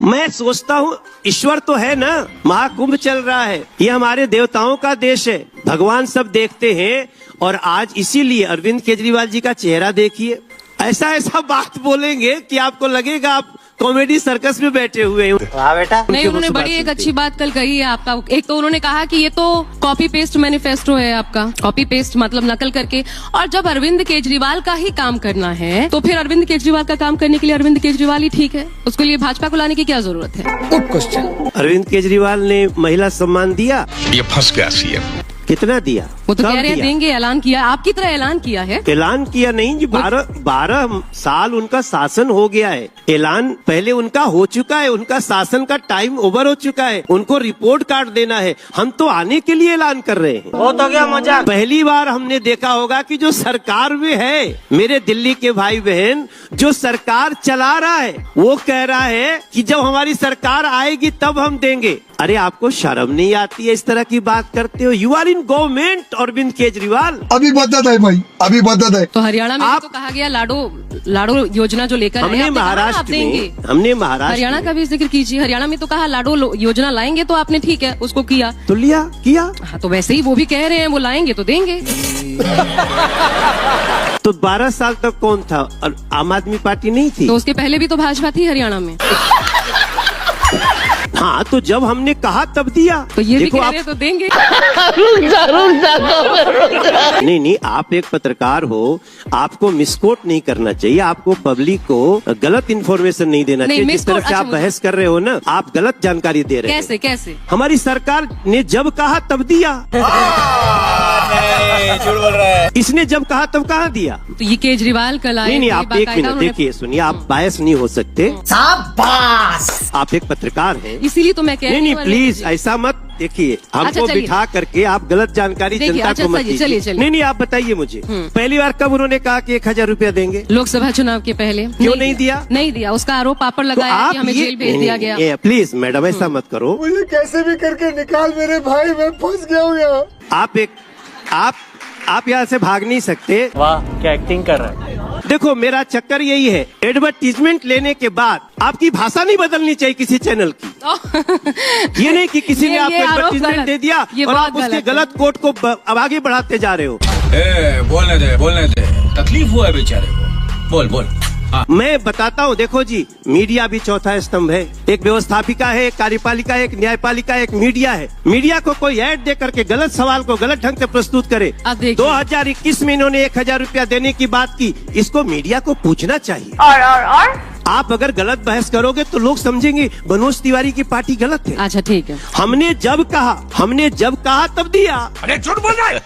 मैं सोचता हूँ ईश्वर तो है ना, महाकुंभ चल रहा है, ये हमारे देवताओं का देश है, भगवान सब देखते हैं। और आज इसीलिए अरविंद केजरीवाल जी का चेहरा देखिए, ऐसा ऐसा बात बोलेंगे कि आपको लगेगा आप कॉमेडी सर्कस में बैठे हुए हैं। वाह बेटा। नहीं, उन्होंने बड़ी एक अच्छी बात कल कही है आपका। एक तो उन्होंने कहा कि ये तो कॉपी पेस्ट मैनिफेस्टो है आपका, कॉपी पेस्ट मतलब नकल करके। और जब अरविंद केजरीवाल का ही काम करना है तो फिर अरविंद केजरीवाल का काम करने के लिए अरविंद केजरीवाल ही ठीक है, उसके लिए भाजपा को लाने की क्या जरूरत है? Good question. अरविंद केजरीवाल ने महिला सम्मान दिया, ये फंस गया सीएम। कितना दिया? वो तो कब कह रहे हैं दिया? देंगे, ऐलान किया, आपकी तरह ऐलान किया है। ऐलान किया नहीं जी, 12 साल उनका शासन हो गया है। ऐलान पहले उनका हो चुका है, उनका शासन का टाइम ओवर हो चुका है, उनको रिपोर्ट कार्ड देना है। हम तो आने के लिए ऐलान कर रहे हैं। बहुत हो गया मजाक। पहली बार हमने देखा होगा कि जो सरकार में है, मेरे दिल्ली के भाई बहन, जो सरकार चला रहा है वो कह रहा है कि जब हमारी सरकार आएगी तब हम देंगे। अरे आपको शर्म नहीं आती है? इस तरह की बात करते हो। You are in government Arvind Kejriwal. अभी बदत है भाई, अभी बदत है। तो हरियाणा में तो कहा गया लाडो योजना जो लेकर हमने महाराष्ट्र हरियाणा का भी जिक्र कीजिए। हरियाणा में तो कहा लाडो योजना लाएंगे, तो आपने ठीक है उसको किया, तो लिया किया। हाँ, तो वैसे ही वो भी कह रहे हैं वो लाएंगे तो देंगे। तो 12 साल तक कौन था? आम आदमी पार्टी नहीं थी? तो उसके पहले भी तो भाजपा थी हरियाणा में। हाँ, तो जब हमने कहा तब दिया। तो ये भी देखो कह आप... रहे तो देंगे। नहीं, आप एक पत्रकार हो, आपको मिसकोट नहीं करना चाहिए, आपको पब्लिक को गलत इन्फॉर्मेशन नहीं देना चाहिए। जिस तरह से आप बहस कर रहे हो ना, आप गलत जानकारी दे रहे हैं। कैसे? हमारी सरकार ने जब कहा तब दिया। झूठ बोल रहा है। इसने जब कहा तब कहाँ दिया? तो ये केजरीवाल कल आए। नहीं, आप एक मिनट देखिए, सुनिए, आप बायस नहीं हो सकते। शाबाश। आप एक पत्रकार हैं, इसीलिए तो मैं कह रही नहीं हूँ। प्लीज ऐसा मत देखिए, हमको बिठा करके आप गलत जानकारी जनता को मत दीजिए। नहीं, आप बताइए मुझे, पहली बार कब उन्होंने कहा कि 1000 रुपया देंगे? लोकसभा चुनाव के पहले। क्यों नहीं दिया? नहीं दिया, उसका आरोप पापड़ लगाया कि हमें जेल भेज दिया गया। प्लीज मैडम ऐसा मत करो, मुझे कैसे भी करके निकाल मेरे भाई, मैं फंस गया हूँ यहाँ। आप यहाँ से भाग नहीं सकते। वाह, क्या एक्टिंग कर रहा है। देखो, मेरा चक्कर यही है, एडवर्टीजमेंट लेने के बाद आपकी भाषा नहीं बदलनी चाहिए किसी चैनल की। ये नहीं कि किसी ने आपको एडवर्टीजमेंट दे दिया और आप उसके गलत कोट को अब आगे बढ़ाते जा रहे हो। बोलने दे, तकलीफ हुआ है बेचारे को, बोल। मैं बताता हूँ, देखो जी, मीडिया भी चौथा स्तंभ है। एक व्यवस्थापिका है, एक कार्यपालिका है, एक न्यायपालिका है, एक मीडिया है। मीडिया को कोई ऐड दे करके गलत सवाल को गलत ढंग से प्रस्तुत करे। 2021 में इन्होंने 1000 रुपया देने की बात की, इसको मीडिया को पूछना चाहिए। और आप अगर गलत बहस करोगे तो लोग समझेंगे मनोज तिवारी की पार्टी गलत है। अच्छा ठीक है, हमने जब कहा तब दिया। अरे झूठ बोल रहा है,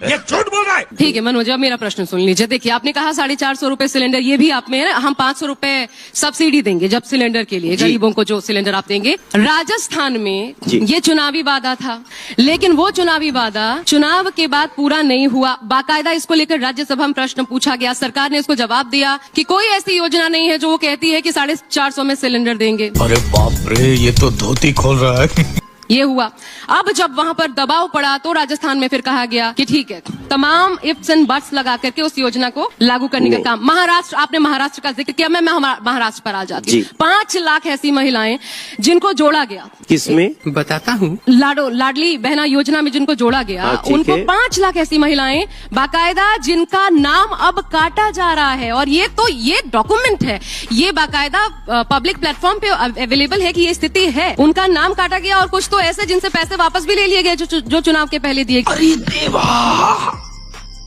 ये झूठ बोल रहा है। ठीक है मनोज, अब मेरा प्रश्न सुन लीजिए। देखिए, आपने कहा 450 रुपए सिलेंडर, ये भी आप में है ना, हम 500 रुपए सब्सिडी देंगे जब सिलेंडर के लिए, गरीबों को जो सिलेंडर आप देंगे। राजस्थान में ये चुनावी वादा था, लेकिन वो चुनावी वादा चुनाव के बाद पूरा नहीं हुआ। बाकायदा इसको लेकर राज्यसभा में प्रश्न पूछा गया, सरकार ने इसको जवाब दिया कि कोई ऐसी योजना नहीं है जो वो कहती है कि 450 में सिलेंडर देंगे। अरे बाप रे, ये तो धोती खोल रहा है। ये हुआ। अब जब वहां पर दबाव पड़ा तो राजस्थान में फिर कहा गया कि ठीक है, तमाम इफ्स एंड बट्स लगा करके उस योजना को लागू करने का काम। महाराष्ट्र, आपने महाराष्ट्र का जिक्र किया, मैं महाराष्ट्र पर आ जाती हूँ। 5 लाख ऐसी महिलाएं जिनको जोड़ा गया। किसमें? बताता हूँ, लाडली बहना योजना में जिनको जोड़ा गया, उनको 5 लाख ऐसी महिलाएं बाकायदा जिनका नाम अब काटा जा रहा है। और ये डॉक्यूमेंट है, ये बाकायदा पब्लिक प्लेटफॉर्म पे अवेलेबल है कि ये स्थिति है। उनका नाम काटा गया और कुछ तो ऐसे जिनसे पैसे वापस भी ले लिए गए जो चुनाव के पहले दिए। अरे देवा,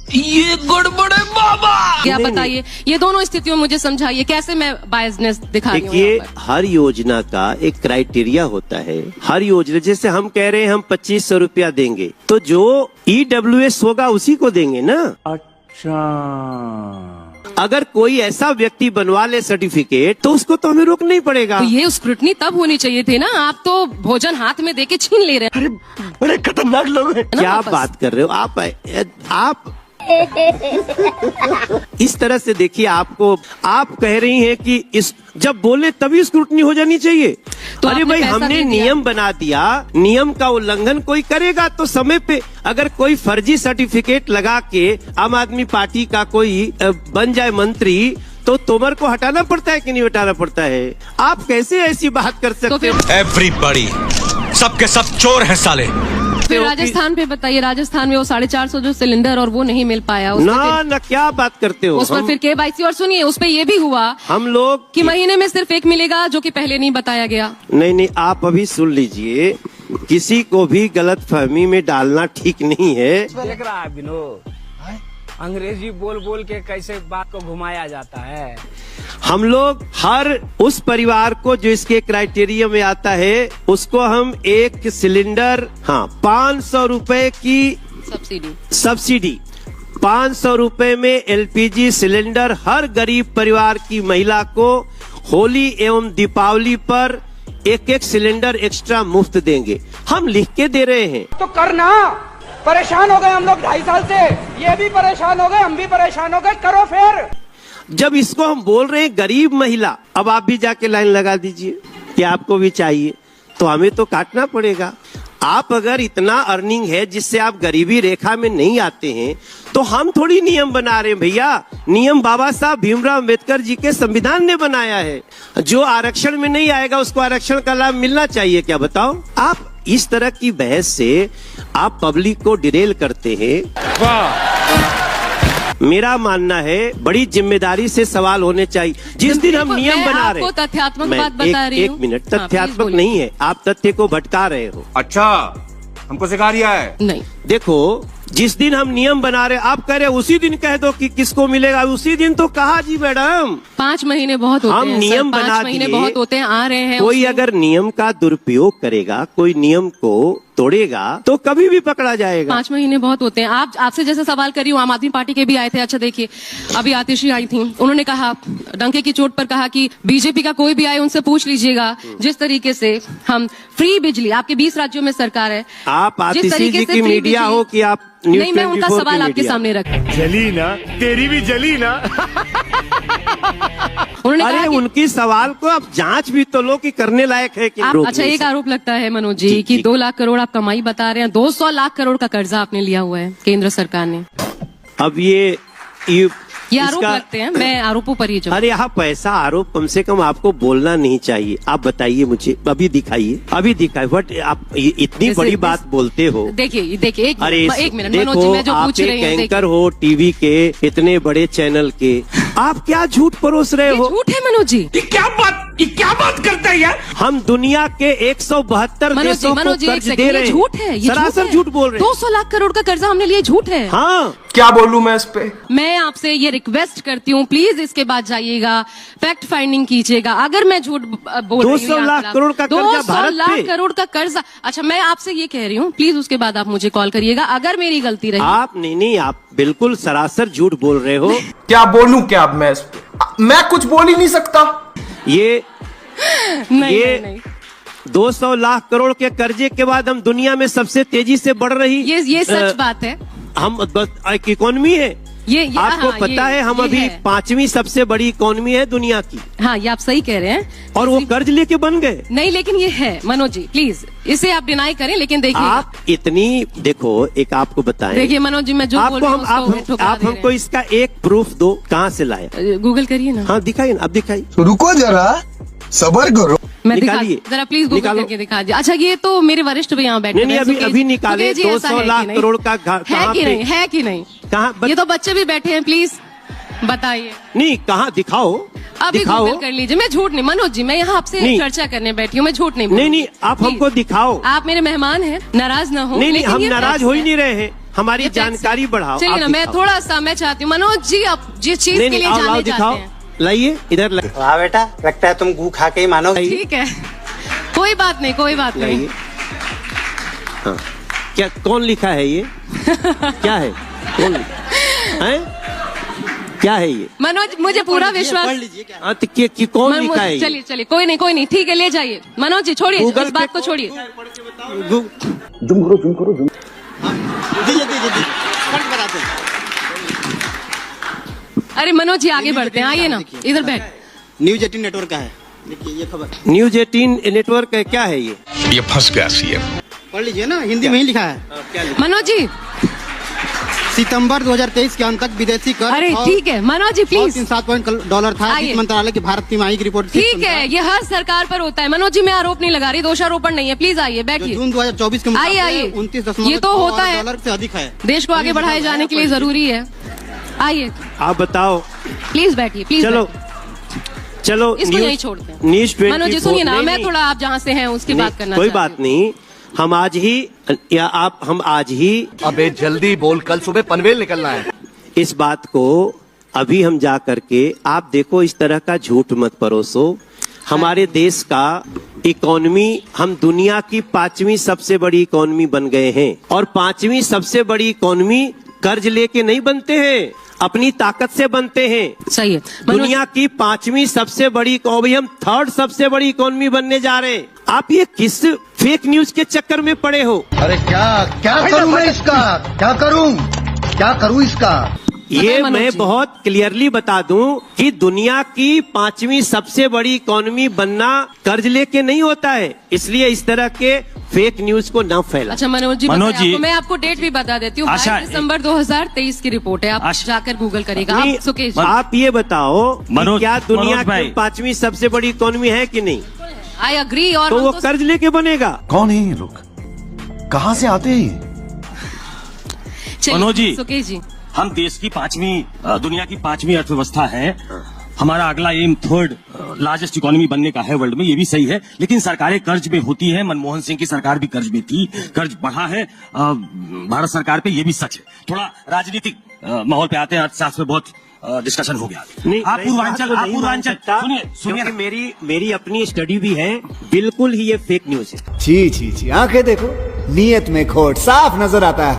ये गड़बड़ है बाबा। क्या बताइए, ये दोनों स्थितियों में मुझे समझाइए कैसे मैं बायसनेस दिखा रही हूँ। देखिए, हर योजना का एक क्राइटेरिया होता है। हर योजना, जैसे हम कह रहे हैं हम 2500 रुपया देंगे, तो जो EWS होगा उसी को देंगे ना। अच्छा, अगर कोई ऐसा व्यक्ति बनवा ले सर्टिफिकेट तो उसको तो हमें रोकना ही पड़ेगा। तो ये स्क्रूटनी तब होनी चाहिए थी ना, आप तो भोजन हाथ में देके छीन ले रहे हैं। अरे बड़े खतरनाक लोग हैं। क्या बात कर रहे हो आप इस तरह से देखिए, आप कह रही हैं कि इस जब बोले तभी स्क्रूटनी हो जानी चाहिए। तो अरे भाई, हमने नियम बना दिया, नियम का उल्लंघन कोई करेगा तो समय पे, अगर कोई फर्जी सर्टिफिकेट लगा के आम आदमी पार्टी का कोई बन जाए मंत्री, तो तोमर को हटाना पड़ता है कि नहीं हटाना पड़ता है? आप कैसे ऐसी बात कर तो सकते फिर हो? एवरीबॉडी, सबके सब चोर हैं साले। फिर राजस्थान पे बताइए, राजस्थान में वो 450 जो सिलेंडर और वो नहीं मिल पाया, उस पे ना फिर- ना, क्या बात करते हो? उस पर फिर KYC, और सुनिए उस पे ये भी हुआ हम लोग कि महीने में सिर्फ एक मिलेगा, जो कि पहले नहीं बताया गया। नहीं, आप अभी सुन लीजिए, किसी को भी गलत फहमी में डालना ठीक नहीं है। देख रहा है विनोद, अंग्रेजी बोल बोल के कैसे बात को घुमाया जाता है। हम लोग हर उस परिवार को जो इसके क्राइटेरिया में आता है, उसको हम एक सिलेंडर 500 रुपए की सब्सिडी 500 रुपए में LPG सिलेंडर हर गरीब परिवार की महिला को होली एवं दीपावली पर एक सिलेंडर एक्स्ट्रा मुफ्त देंगे। हम लिख के दे रहे हैं। तो करना, परेशान हो गए हम लोग 2.5 साल से, ये भी परेशान हो गए, हम भी परेशान हो गए, करो फिर। जब इसको हम बोल रहे हैं गरीब महिला, अब आप भी जाके लाइन लगा दीजिए कि आपको भी चाहिए, तो हमें तो काटना पड़ेगा। आप अगर इतना अर्निंग है जिससे आप गरीबी रेखा में नहीं आते हैं, तो हम थोड़ी नियम बना रहे हैं भैया। नियम बाबा साहब भीमराव अम्बेडकर जी के संविधान ने बनाया है। जो आरक्षण में नहीं आएगा उसको आरक्षण का लाभ मिलना चाहिए, क्या बताओ? आप इस तरह की बहस से आप पब्लिक को डिरेल करते हैं। मेरा मानना है बड़ी जिम्मेदारी से सवाल होने चाहिए। जिस दिन हम नियम बना रहे हैं, आपको तथ्यात्मक बात बता रही हूँ। एक मिनट, हाँ, तथ्यात्मक प्लीज नहीं है, आप तथ्य को भटका रहे हो। अच्छा, हमको सिखा रिया है? नहीं, देखो, जिस दिन हम नियम बना रहे, आप कह रहे उसी दिन कह दो कि किसको मिलेगा, उसी दिन तो कहा जी मैडम। 5 महीने बहुत होते हम हैं नियम सर, 5 बना महीने दिए। बहुत होते हैं, आ रहे हैं। कोई उसमें- अगर नियम का दुरुपयोग करेगा, कोई नियम को तोड़ेगा, तो कभी भी पकड़ा जाएगा। 5 महीने बहुत होते हैं। आपसे जैसे सवाल कर रही हूँ, आम आदमी पार्टी के भी आए थे। अच्छा देखिए, अभी आतिशी आई थी, उन्होंने कहा, डंके की चोट पर कहा कि बीजेपी का कोई भी आए उनसे पूछ लीजिएगा जिस तरीके से हम फ्री बिजली, आपके 20 राज्यों में सरकार है, आप जिस आतिशी तरीके जी से की फ्री मीडिया बिजली- हो कि आप नहीं, मैं उनका सवाल आपके सामने रखा। जली ना, तेरी भी जली ना। उन्होंने कहा अरे कि उनकी सवाल को आप जांच भी तो लो कि करने लायक है कि आप, रोक अच्छा नहीं एक सकते। आरोप लगता है मनोज जी जी, कि जी। 2 लाख करोड़ आप कमाई बता रहे हैं, 200 लाख करोड़ का कर्जा आपने लिया हुआ है केंद्र सरकार ने। अब ये आरोप लगते हैं, मैं आरोपों पर ही अरे आप ऐसा आरोप कम से कम आपको बोलना नहीं चाहिए। आप बताइए मुझे, अभी दिखाइए बट आप इतनी जैसे- बड़ी बात बोलते हो। देखिए एक अरे एक मिनट मनोज जी, मैं जो आप पूछ रही एक हूँ, एंकर हो टीवी के, इतने बड़े चैनल के, आप क्या झूठ परोस रहे ये हो? झूठ है मनोज जी। ये क्या बात करता है यार? हम दुनिया के 172 देशों को मनोज जी एक कर्ज सेकंड, दे ये रहे झूठ है, ये सरासर झूठ बोल रहे हैं। 200 लाख करोड़ का कर्जा हमने लिया, झूठ है। हाँ, क्या बोलूं मैं इस पे? मैं आपसे ये रिक्वेस्ट करती हूँ, प्लीज इसके बाद जाइएगा, फैक्ट फाइंडिंग कीजिएगा। अगर मैं झूठ बोल रही हूँ, 200 लाख करोड़ का कर्जा 200 भारत लाख पे। करोड़ का कर्जा। अच्छा, मैं आपसे ये कह रही हूँ, प्लीज उसके बाद आप मुझे कॉल करिएगा अगर मेरी गलती रही। आप नहीं, आप बिल्कुल सरासर झूठ बोल रहे हो। क्या बोलूं क्या अब मैं इस पे? मैं कुछ बोल ही नहीं सकता। ये नहीं, नहीं। 200 लाख करोड़ के कर्जे के बाद हम दुनिया में सबसे तेजी से बढ़ रही ये सच बात है। हम इकोनॉमी है। आपको हाँ, पता है हम अभी 5वीं सबसे बड़ी इकोनॉमी है दुनिया की, हाँ, ये आप सही कह रहे हैं। और वो कर्ज लेके बन गए। नहीं, लेकिन ये है मनोज जी, प्लीज इसे आप डिनाई करें, लेकिन देखिए आप इतनी देखो, एक आपको बताएं, देखिए मनोज जी, मैं जो बोल आपको रही हूँ उसको ठुकरा आप दे रहे हमको इसका एक प्रूफ दो, कहाँ से लाए? हैं। गूगल करिए ना। हाँ दिखाइए ना, अब दिखाइए। रुको जरा, सबर करो। मैं दिखा, निकालिए। जरा प्लीज गूगल निकालो। करके दिखा दीजिए। अच्छा, ये तो मेरे वरिष्ठ भी यहाँ बैठे नहीं, हैं, अभी सुकेश- अभी निकाले। सुकेश जी, ऐसा 200 है कि लाख नहीं? करोड़ का है कहाँ कि पे? नहीं, है कि नहीं? कहाँ ये तो बच्चे भी बैठे हैं, प्लीज बताइए। नहीं, कहाँ दिखाओ, अभी दिखाओ। गूगल कर लीजिए। मैं झूठ नहीं, मनोज जी, मैं यहाँ आपसे नहीं। चर्चा करने बैठी हूँ, मैं झूठ नहीं नहीं, बोलूंगी। आप Please, हमको दिखाओ। आप मेरे मेहमान हैं, नाराज ना हो। नहीं, लेकिन हम ये नाराज facts हो ही हैं। नहीं रहे हैं, हमारी ये facts जानकारी हैं। बढ़ाओ। चलिए आप ना, मैं दिखाओ। थोड़ा सा मैं चाहती हूँ मनोज जी, आप जिस चीज नहीं, के लिए आओ, जानने दिखाओ, चाहते हैं। लाइए इधर वाह बेटा, लगता है तुम गू खा के ही मानोगे। ठीक है, कोई बात नहीं, कोई बात नहीं। लाइए। हाँ, क्या कौन लिखा है ये? क्या है? कौन है? क्या है ये? मनोज, मुझे पूरा विश्वास। हाँ, तो कौन लिखा है ये? चलिए, कोई नहीं, ठीक है, ले जाइए। मनोज जी छोड़िए, गूगल इस बात पे- को छोड़िए। अरे मनोज जी, आगे बढ़ते हैं, आइए ना, इधर बैठ। न्यूज 18 नेटवर्क का है, देखिए ये खबर न्यूज 18 नेटवर्क है, क्या है ये फंस गया सीएम। पढ़ लीजिए ना, हिंदी में ही लिखा है। मनोज जी, सितंबर 2023 के अंत तक विदेशी कर अरे ठीक है मनोज जी प्लीज, $7.7 था। आइए। वित्त मंत्रालय की भारत तिमाही की रिपोर्ट ठीक है, ये हर सरकार पर होता है मनोज जी, मैं आरोप नहीं लगा रही, दोषारोपण नहीं है, प्लीज आइए बैठिए। जून 2024 के आइए आइए, 29 ये तो होता है, डॉलर से अधिक है। देश को आगे बढ़ाए जाने के लिए जरूरी है। आइए आप बताओ। प्लीज बैठिए, प्लीज चलो चलो इसको यही छोड़ते हैं। न्यूज 24 मनोज जी सुनिए ना, नहीं, मैं नहीं, थोड़ा आप जहाँ से हैं उसकी नहीं, बात करना कोई चाहती बात नहीं, हम आज ही अबे जल्दी बोल, कल सुबह पनवेल निकलना है। इस बात को अभी हम जा करके, आप देखो इस तरह का झूठ मत परोसो। हमारे देश का इकोनॉमी, हम दुनिया की 5वीं सबसे बड़ी इकोनॉमी बन गए हैं, और 5वीं सबसे बड़ी इकोनॉमी कर्ज लेके नहीं बनते हैं, अपनी ताकत से बनते हैं। सही है दुनिया की 5वीं सबसे बड़ी इकोनॉमी, हम 3rd सबसे बड़ी इकोनॉमी बनने जा रहे हैं। आप ये किस फेक न्यूज के चक्कर में पड़े हो? अरे क्या करूं मैं इसका, क्या करूं इसका? ये मनोज मैं जी। बहुत क्लियरली बता दूं कि दुनिया की 5वीं सबसे बड़ी इकोनॉमी बनना कर्ज लेके नहीं होता है, इसलिए इस तरह के फेक न्यूज को न फैला। अच्छा मनोज जी, मनोज जी। मैं आपको डेट भी बता देती हूँ, 22 आशा- दिसंबर 2023 की रिपोर्ट है, आप आशा- जाकर गूगल करेगा। नहीं, आप सुकेश जी, आप ये बताओ कि मनोज- क्या दुनिया मनोज भाई। की 5वीं सबसे बड़ी इकोनॉमी है कि नहीं? I agree. और तो हम वो कर्ज लेके बनेगा। कौन है ये लोग, कहाँ से आते हैं? चलिए, मनोज जी। सुकेश जी, हम देश की 5वीं, दुनिया की 5वीं अर्थव्यवस्था है। हमारा अगला एम 3rd लार्जेस्ट इकोनॉमी बनने का है वर्ल्ड में, ये भी सही है, लेकिन सरकारें कर्ज में होती है। मनमोहन सिंह की सरकार भी कर्ज में थी, कर्ज बढ़ा है भारत सरकार पे, ये भी सच है। थोड़ा राजनीतिक माहौल पे आते हैं, अर्थशास्त्र में बहुत डिस्कशन हो गया। नहीं, आप नहीं, पूर्वांचल, बात को आप नहीं मान पूर्वांचल सकता, सुनिए क्योंकि मेरी अपनी स्टडी भी है, बिल्कुल ही ये फेक न्यूज है। छी छी छी, आंखें देखो, नीयत में खोट साफ नजर आता है।